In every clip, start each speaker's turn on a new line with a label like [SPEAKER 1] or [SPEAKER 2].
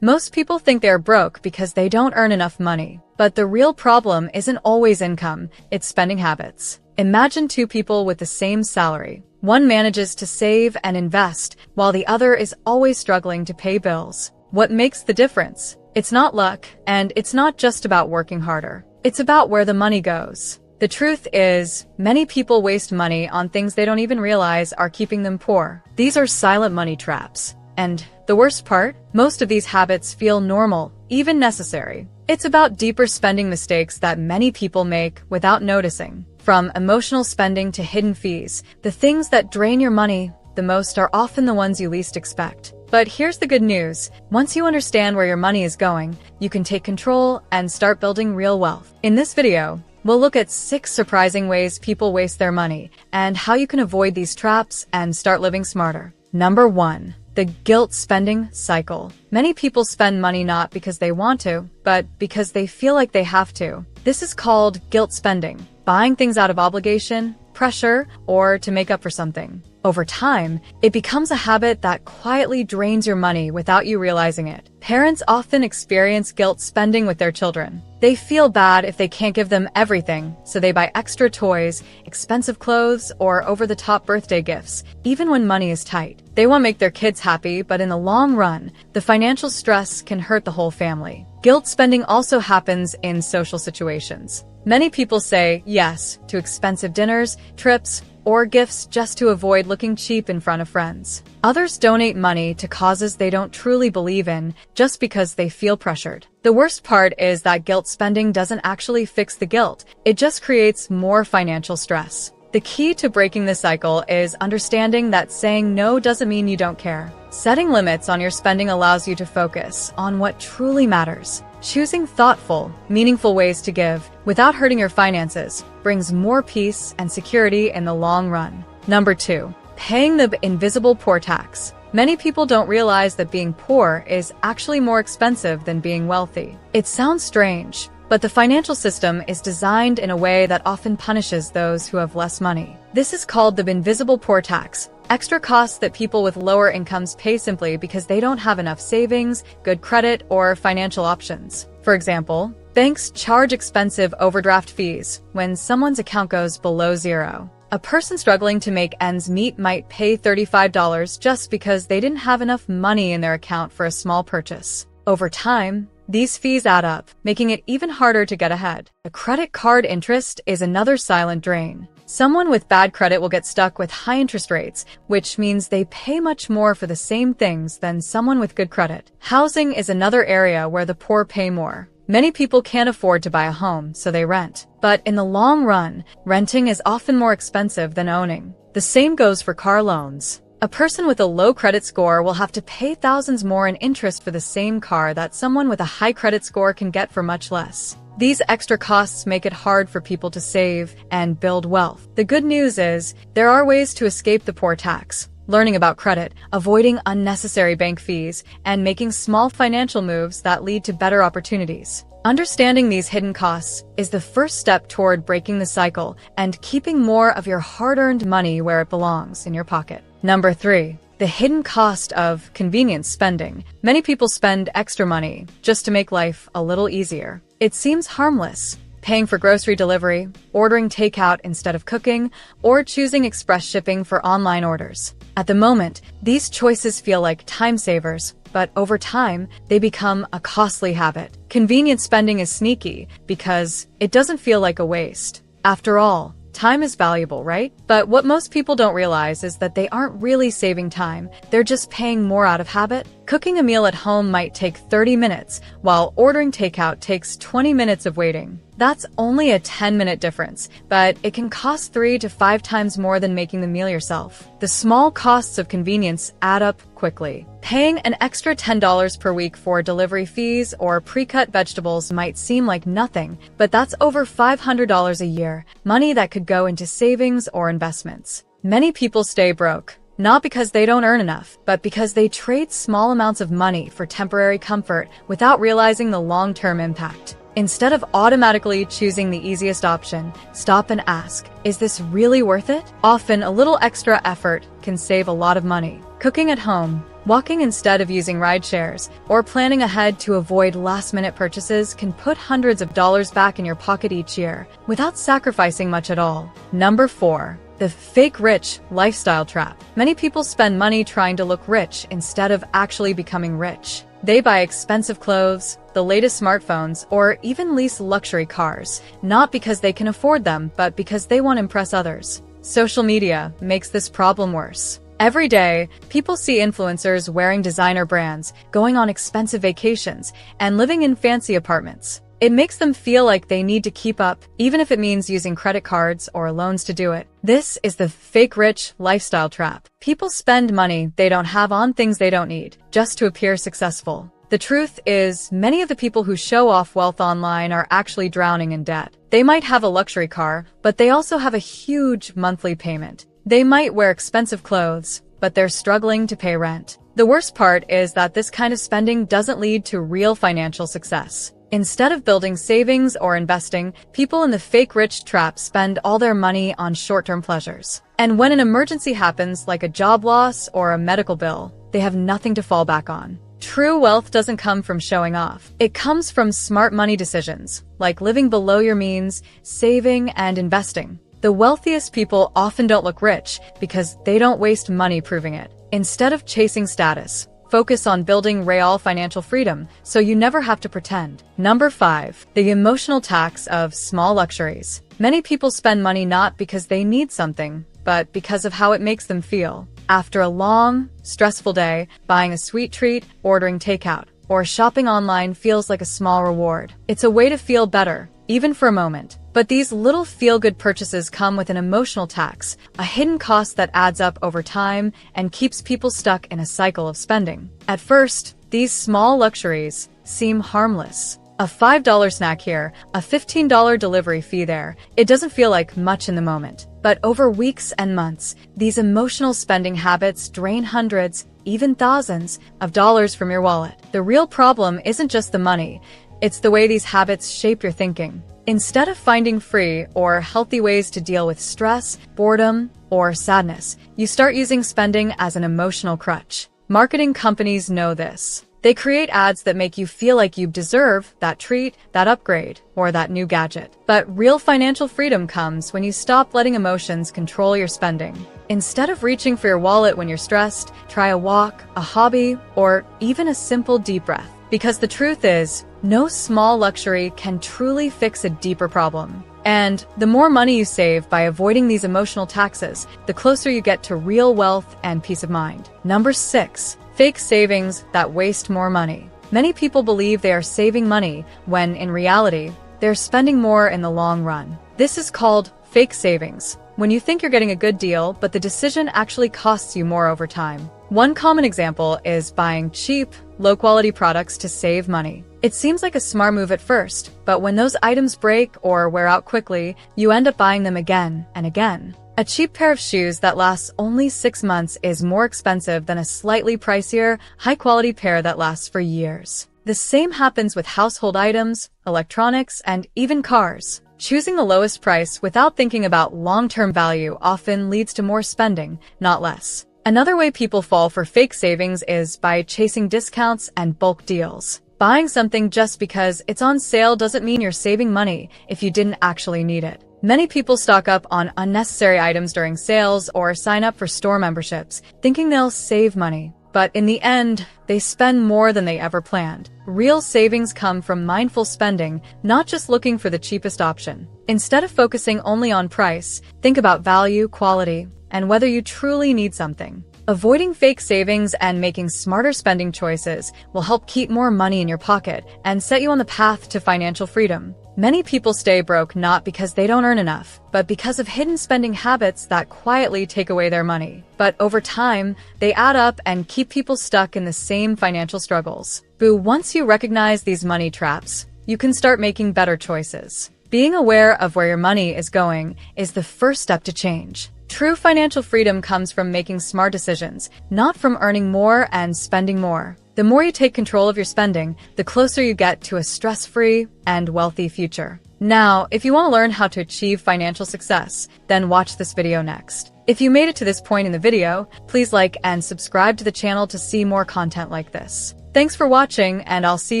[SPEAKER 1] Most people think they're broke because they don't earn enough money. But the real problem isn't always income, it's spending habits. Imagine two people with the same salary. One manages to save and invest, while the other is always struggling to pay bills. What makes the difference? It's not luck, and it's not just about working harder. It's about where the money goes. The truth is, many people waste money on things they don't even realize are keeping them poor. These are silent money traps. And the worst part? Most of these habits feel normal, even necessary. It's about deeper spending mistakes that many people make without noticing. From emotional spending to hidden fees, the things that drain your money the most are often the ones you least expect. But here's the good news. Once you understand where your money is going, you can take control and start building real wealth. In this video, we'll look at 6 surprising ways people waste their money and how you can avoid these traps and start living smarter. Number 1. The guilt spending cycle. Many people spend money not because they want to, but because they feel like they have to. This is called guilt spending, buying things out of obligation, pressure, or to make up for something. Over time, it becomes a habit that quietly drains your money without you realizing it. Parents often experience guilt spending with their children. They feel bad if they can't give them everything, so they buy extra toys, expensive clothes, or over-the-top birthday gifts, even when money is tight. They want to make their kids happy, but in the long run, the financial stress can hurt the whole family. Guilt spending also happens in social situations. Many people say yes to expensive dinners, trips, or gifts just to avoid looking cheap in front of friends. Others donate money to causes they don't truly believe in just because they feel pressured. The worst part is that guilt spending doesn't actually fix the guilt. It just creates more financial stress. The key to breaking the cycle is understanding that saying no doesn't mean you don't care. Setting limits on your spending allows you to focus on what truly matters. Choosing thoughtful, meaningful ways to give without hurting your finances brings more peace and security in the long run. Number 2. Paying the invisible poor tax. Many people don't realize that being poor is actually more expensive than being wealthy. It sounds strange, but the financial system is designed in a way that often punishes those who have less money. This is called the invisible poor tax. Extra costs that people with lower incomes pay simply because they don't have enough savings, good credit, or financial options. For example, banks charge expensive overdraft fees when someone's account goes below zero. A person struggling to make ends meet might pay $35 just because they didn't have enough money in their account for a small purchase. Over time, these fees add up, making it even harder to get ahead. The credit card interest is another silent drain. Someone with bad credit will get stuck with high interest rates, which means they pay much more for the same things than someone with good credit. Housing is another area where the poor pay more. Many people can't afford to buy a home, so they rent. But in the long run, renting is often more expensive than owning. The same goes for car loans. A person with a low credit score will have to pay thousands more in interest for the same car that someone with a high credit score can get for much less. These extra costs make it hard for people to save and build wealth. The good news is, there are ways to escape the poor tax. Learning about credit, avoiding unnecessary bank fees, and making small financial moves that lead to better opportunities. Understanding these hidden costs is the first step toward breaking the cycle and keeping more of your hard-earned money where it belongs, in your pocket. Number 3. The hidden cost of convenience spending. Many people spend extra money just to make life a little easier. It seems harmless. Paying for grocery delivery, ordering takeout instead of cooking, or choosing express shipping for online orders. At the moment, these choices feel like time savers, but over time, they become a costly habit. Convenience spending is sneaky because it doesn't feel like a waste. After all, time is valuable, right? But what most people don't realize is that they aren't really saving time, they're just paying more out of habit. Cooking a meal at home might take 30 minutes, while ordering takeout takes 20 minutes of waiting. That's only a 10-minute difference, but it can cost 3 to 5 times more than making the meal yourself. The small costs of convenience add up quickly. Paying an extra $10 per week for delivery fees or pre-cut vegetables might seem like nothing, but that's over $500 a year, money that could go into savings or investments. Many people stay broke, not because they don't earn enough, but because they trade small amounts of money for temporary comfort without realizing the long-term impact. Instead of automatically choosing the easiest option, stop and ask, is this really worth it? Often, a little extra effort can save a lot of money. Cooking at home, walking instead of using ride shares, or planning ahead to avoid last-minute purchases can put hundreds of dollars back in your pocket each year without sacrificing much at all. Number 4. The fake rich lifestyle trap. Many people spend money trying to look rich instead of actually becoming rich. They buy expensive clothes, the latest smartphones, or even lease luxury cars, not because they can afford them, but because they want to impress others. Social media makes this problem worse. Every day, people see influencers wearing designer brands, going on expensive vacations, and living in fancy apartments. It makes them feel like they need to keep up, even if it means using credit cards or loans to do it. This is the fake rich lifestyle trap. People spend money they don't have on things they don't need, just to appear successful. The truth is, many of the people who show off wealth online are actually drowning in debt. They might have a luxury car, but they also have a huge monthly payment. They might wear expensive clothes, but they're struggling to pay rent. The worst part is that this kind of spending doesn't lead to real financial success. Instead of building savings or investing, people in the fake rich trap spend all their money on short-term pleasures. And when an emergency happens, like a job loss or a medical bill, they have nothing to fall back on. True wealth doesn't come from showing off. It comes from smart money decisions, like living below your means, saving, and investing. The wealthiest people often don't look rich because they don't waste money proving it. Instead of chasing status, focus on building real financial freedom so you never have to pretend. Number 5. The emotional tax of small luxuries. Many people spend money not because they need something, but because of how it makes them feel. After a long, stressful day, buying a sweet treat, ordering takeout, or shopping online feels like a small reward. It's a way to feel better, even for a moment. But these little feel-good purchases come with an emotional tax, a hidden cost that adds up over time and keeps people stuck in a cycle of spending. At first, these small luxuries seem harmless. A $5 snack here, a $15 delivery fee there. It doesn't feel like much in the moment. But over weeks and months, these emotional spending habits drain hundreds, even thousands, of dollars from your wallet. The real problem isn't just the money, it's the way these habits shape your thinking. Instead of finding free or healthy ways to deal with stress, boredom, or sadness, you start using spending as an emotional crutch. Marketing companies know this. They create ads that make you feel like you deserve that treat, that upgrade, or that new gadget. But real financial freedom comes when you stop letting emotions control your spending. Instead of reaching for your wallet when you're stressed, try a walk, a hobby, or even a simple deep breath. Because the truth is, no small luxury can truly fix a deeper problem. And the more money you save by avoiding these emotional taxes, the closer you get to real wealth and peace of mind. Number 6. Fake savings that waste more money. Many people believe they are saving money when, in reality, they're spending more in the long run. This is called fake savings, when you think you're getting a good deal, but the decision actually costs you more over time. One common example is buying cheap, low-quality products to save money. It seems like a smart move at first, but when those items break or wear out quickly, you end up buying them again and again. A cheap pair of shoes that lasts only 6 months is more expensive than a slightly pricier, high-quality pair that lasts for years. The same happens with household items, electronics, and even cars. Choosing the lowest price without thinking about long-term value often leads to more spending, not less. Another way people fall for fake savings is by chasing discounts and bulk deals. Buying something just because it's on sale doesn't mean you're saving money if you didn't actually need it. Many people stock up on unnecessary items during sales or sign up for store memberships, thinking they'll save money. But in the end, they spend more than they ever planned. Real savings come from mindful spending, not just looking for the cheapest option. Instead of focusing only on price, think about value, quality, and whether you truly need something. Avoiding fake savings and making smarter spending choices will help keep more money in your pocket and set you on the path to financial freedom. Many people stay broke not because they don't earn enough, but because of hidden spending habits that quietly take away their money. But over time, they add up and keep people stuck in the same financial struggles. Once you recognize these money traps, you can start making better choices. Being aware of where your money is going is the first step to change. True financial freedom comes from making smart decisions, not from earning more and spending more. The more you take control of your spending, the closer you get to a stress-free and wealthy future. Now, if you want to learn how to achieve financial success, then watch this video next. If you made it to this point in the video, please like and subscribe to the channel to see more content like this. Thanks for watching, and I'll see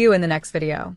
[SPEAKER 1] you in the next video.